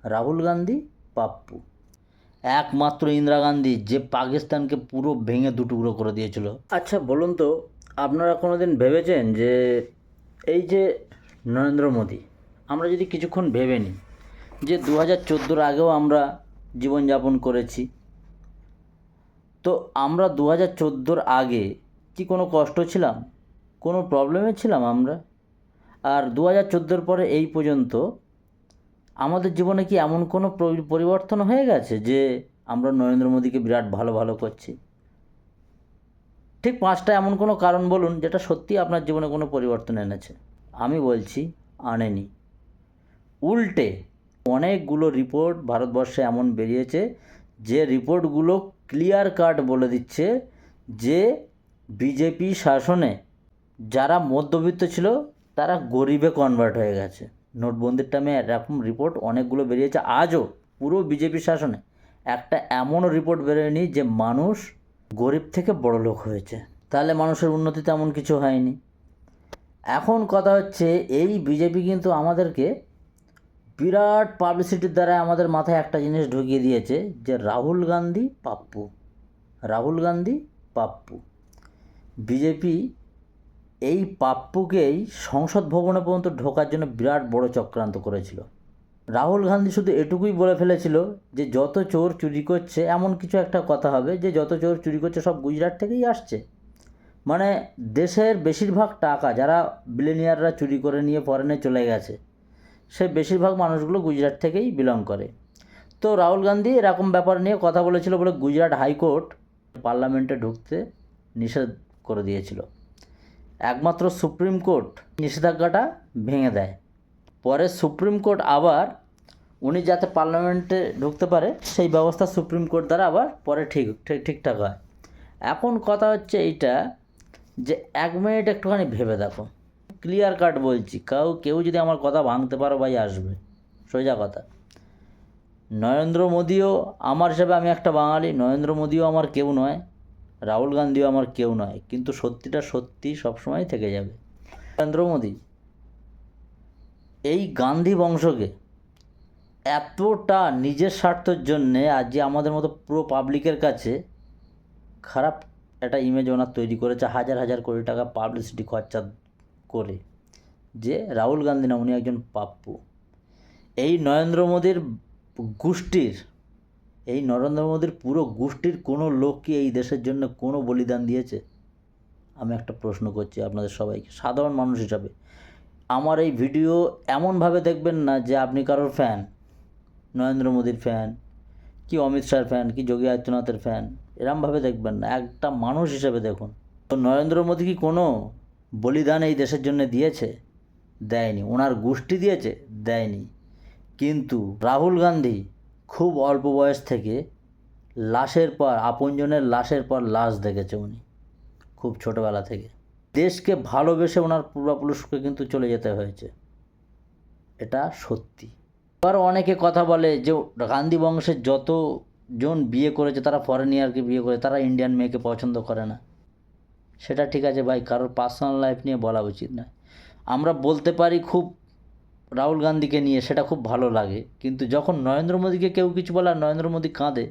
রাহুল গান্ধী, পাপ্পু। একমাত্র ইন্দিরা গান্ধী যে পাকিস্তানকে পুরো ভেঙে দুটুকরো করে দিয়েছিল। আচ্ছা বলুন তো, আপনারা কোনো দিন ভেবেছেন যে এই যে নরেন্দ্র মোদী, আমরা যদি কিছুক্ষণ ভেবে নিই যে 2014 আগেও আমরা জীবনযাপন করেছি, তো আমরা 2014 আগে কি কোনো কষ্ট ছিলাম, কোনো প্রবলেমে ছিলাম আমরা? আর 2014 পরে এই পর্যন্ত আমাদের জীবনে কি এমন কোনো পরিবর্তন হয়ে গেছে যে আমরা নরেন্দ্র মোদীকে বিরাট ভালো ভালো করছি? ঠিক 5টা এমন কোনো কারণ বলুন যেটা সত্যি আপনার জীবনে কোনো পরিবর্তন এনেছে। আমি বলছি আনেনি। উল্টে অনেকগুলো রিপোর্ট ভারতবর্ষে এমন বেরিয়েছে যে রিপোর্টগুলো ক্লিয়ার কাট বলে দিচ্ছে যে বিজেপি শাসনে যারা মধ্যবিত্ত ছিল তারা গরিবে কনভার্ট হয়ে গেছে। নোটবন্দির টাইমে এরকম রিপোর্ট অনেকগুলো বেরিয়েছে। আজও পুরো বিজেপি শাসনে একটা এমনও রিপোর্ট বেরোয়নি যে মানুষ গরিব থেকে বড়লোক হয়েছে। তাহলে মানুষের উন্নতি তেমন কিছু হয়নি। এখন কথা হচ্ছে এই বিজেপি কিন্তু আমাদেরকে বিরাট পাবলিসিটির দ্বারা আমাদের মাথায় একটা জিনিস ঢুকিয়ে দিয়েছে যে রাহুল গান্ধী, পাপ্পু। রাহুল গান্ধী, পাপ্পু। বিজেপি এই পাপ্পুকেই সংসদ ভবনে পর্যন্ত ঢোকার জন্য বিরাট বড় চক্রান্ত করেছিল। রাহুল গান্ধী শুধু এটুকুই বলে ফেলেছিল যে যত চোর চুরি করছে, এমন কিছু একটা কথা হবে যে যত চোর চুরি করছে সব গুজরাট থেকেই আসছে। মানে দেশের বেশিরভাগ টাকা যারা বিলিনিয়াররা চুরি করে নিয়ে ফরেনে চলে গেছে, সে বেশিরভাগ মানুষগুলো গুজরাট থেকেই বিলং করে। তো রাহুল গান্ধী এরকম ব্যাপার নিয়ে কথা বলেছিল বলে গুজরাট হাইকোর্ট পার্লামেন্টে ঢুকতে নিষেধ করে দিয়েছিল। একমাত্র সুপ্রিম কোর্ট নিষেধাজ্ঞাটা ভেঙে দেয়। পরে সুপ্রিম কোর্ট আবার উনি যাতে পার্লামেন্টে ঢুকতে পারে সেই ব্যবস্থা সুপ্রিম কোর্ট দ্বারা আবার পরে ঠিকঠাক হয়। এখন কথা হচ্ছে এইটা যে 1 মিনিট একটুখানি ভেবে দেখো, ক্লিয়ার কাট বলছি, কেউ যদি আমার কথা ভাঙতে পারো ভাই আসবে, সোজা কথা। নরেন্দ্র মোদীও আমার হিসাবে, আমি একটা বাঙালি, নরেন্দ্র মোদীও আমার কেউ নয়, রাহুল গান্ধীও আমার কেউ নয়, কিন্তু সত্যিটা সত্যি সবসময় থেকে যাবে। নরেন্দ্র মোদী এই গান্ধী বংশকে এতটা নিজের স্বার্থের জন্যে আজ যে আমাদের মতো পুরো পাবলিকের কাছে খারাপ একটা ইমেজ ওনার তৈরি করেছে, হাজার হাজার কোটি টাকা পাবলিসিটি খরচা করে, যে রাহুল গান্ধী না, উনি একজন পাপ্পু। এই নরেন্দ্র মোদীর গোষ্ঠীর, এই নরেন্দ্র মোদীর পুরো গোষ্ঠীর কোনো লোক কি এই দেশের জন্য কোনো বলিদান দিয়েছে? আমি একটা প্রশ্ন করছি আপনাদের সবাইকে, সাধারণ মানুষ হিসাবে। আমার এই ভিডিও এমনভাবে দেখবেন না যে আপনি কারোর ফ্যান, নরেন্দ্র মোদীর ফ্যান, কি অমিত শাহর ফ্যান, কি যোগী আদিত্যনাথের ফ্যান, এরমভাবে দেখবেন না, একটা মানুষ হিসেবে দেখুন। তো নরেন্দ্র মোদী কি কোনো বলিদান এই দেশের জন্য দিয়েছে? দেয়নি। ওনার গোষ্ঠী দিয়েছে? দেয়নি। কিন্তু রাহুল গান্ধী খুব অল্প বয়স থেকে লাশের পর, আপনজনের লাশের পর লাশ দেখেছে উনি, খুব ছোটোবেলা থেকে। দেশকে ভালোবেসে ওনার পূর্বপুরুষকে কিন্তু চলে যেতে হয়েছে, এটা সত্যি। আবার অনেকে কথা বলে যে গান্ধী বংশের যতজন বিয়ে করেছে তারা ফরেনিয়ারকে বিয়ে করে, তারা ইন্ডিয়ান মেয়েকে পছন্দ করে না। সেটা ঠিক আছে ভাই, কারোর পার্সোনাল লাইফ নিয়ে বলা উচিত নয়। আমরা বলতে পারি খুব রাহুল গান্ধীকে নিয়ে, সেটা খুব ভালো লাগে, কিন্তু যখন নরেন্দ্র মোদীকে কেউ কিছু বলে আর নরেন্দ্র মোদী কাঁদে,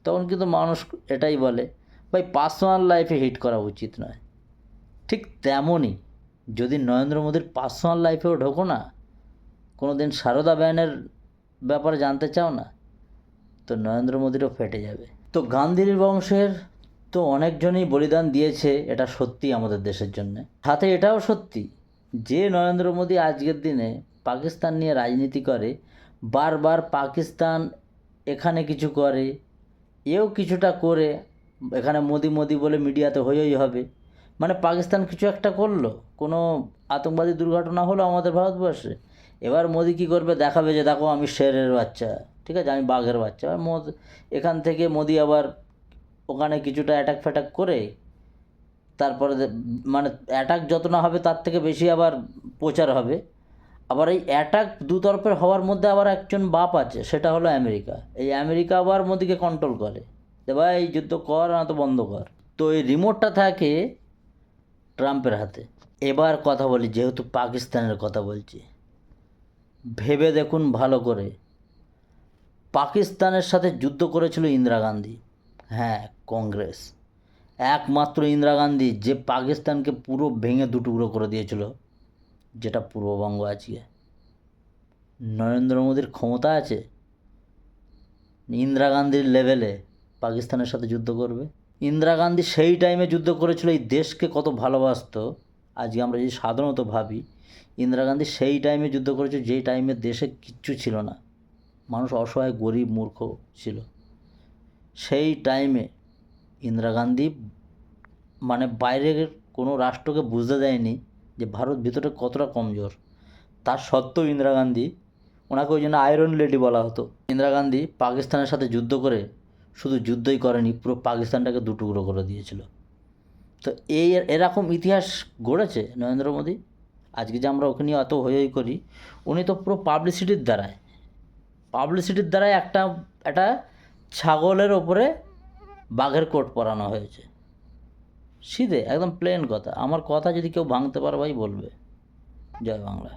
তখন কিন্তু মানুষ এটাই বলে ভাই পার্সোনাল লাইফে হিট করা উচিত নয়। ঠিক তেমনই যদি নরেন্দ্র মোদীর পার্সোনাল লাইফেও ঢোকো না, কোনো দিন সারদা ব্যানের ব্যাপারে জানতে চাও না, তো নরেন্দ্র মোদীরও ফেটে যাবে। তো গান্ধীর বংশের তো অনেকজনই বলিদান দিয়েছে, এটা সত্যি আমাদের দেশের জন্যে। সাথে এটাও সত্যি যে নরেন্দ্র মোদী আজকের দিনে পাকিস্তান নিয়ে রাজনীতি করে, বারবার পাকিস্তান এখানে কিছু করে, এও কিছুটা করে, এখানে মোদি মোদি বলে মিডিয়াতে হয়েই হবে। মানে পাকিস্তান কিছু একটা করলো, কোনো আতঙ্কবাদী দুর্ঘটনা হলো আমাদের ভারতবর্ষে, এবার মোদি কী করবে, দেখাবে যে দেখো আমি শেরের বাচ্চা, ঠিক আছে, আমি বাঘের বাচ্চা। এবার এখান থেকে মোদি আবার ওখানে কিছুটা অ্যাটাক ফ্যাটাক করে, তারপরে মানে অ্যাটাক যত না হবে তার থেকে বেশি আবার প্রচার হবে। আবার এই অ্যাটাক দুতরফের হওয়ার মধ্যে আবার একজন বাপ আছে, সেটা হলো আমেরিকা। এই আমেরিকা আবার মোদিকে কন্ট্রোল করে, যে ভাই এই যুদ্ধ কর না তো বন্ধ কর। তো এই রিমোটটা থাকে ট্রাম্পের হাতে। এবার কথা বলি, যেহেতু পাকিস্তানের কথা বলছি, ভেবে দেখুন ভালো করে, পাকিস্তানের সাথে যুদ্ধ করেছিল ইন্দিরা গান্ধী। হ্যাঁ, কংগ্রেস। একমাত্র ইন্দিরা গান্ধী যে পাকিস্তানকে পুরো ভেঙে দুটুকরো করে দিয়েছিল, যেটা পূর্ববঙ্গ আজকে। নরেন্দ্র মোদীর ক্ষমতা আছে ইন্দিরা গান্ধীর লেভেলে পাকিস্তানের সাথে যুদ্ধ করবে? ইন্দিরা গান্ধী সেই টাইমে যুদ্ধ করেছিল, এই দেশকে কত ভালোবাসতো। আজকে আমরা যদি সাধারণত ভাবি, ইন্দিরা গান্ধী সেই টাইমে যুদ্ধ করেছিল যেই টাইমে দেশে কিচ্ছু ছিল না, মানুষ অসহায়, গরিব, মূর্খ ছিল। সেই টাইমে ইন্দিরা গান্ধী মানে বাইরের কোনো রাষ্ট্রকে বুঝতে দেয়নি যে ভারত ভিতরে কতটা কমজোর। তার সত্ত্বেও ইন্দিরা গান্ধী, ওনাকে ওই জন্য আয়রন লেডি বলা হতো। ইন্দিরা গান্ধী পাকিস্তানের সাথে যুদ্ধ করে শুধু যুদ্ধই করেনি, পুরো পাকিস্তানটাকে দুটুকরো করে দিয়েছিল। তো এরকম ইতিহাস গড়েছে নরেন্দ্র মোদী। আজকে যে আমরা ওকে নিয়ে এত হই করি, উনি তো পুরো পাবলিসিটির দ্বারাই একটা ছাগলের ওপরে বাঘের কোট পরানো হয়েছে। সিধে একদম প্লেন কথা। আমার কথা যদি কেউ ভাঙতে পারে ভাই বলবে। জয় বাংলা।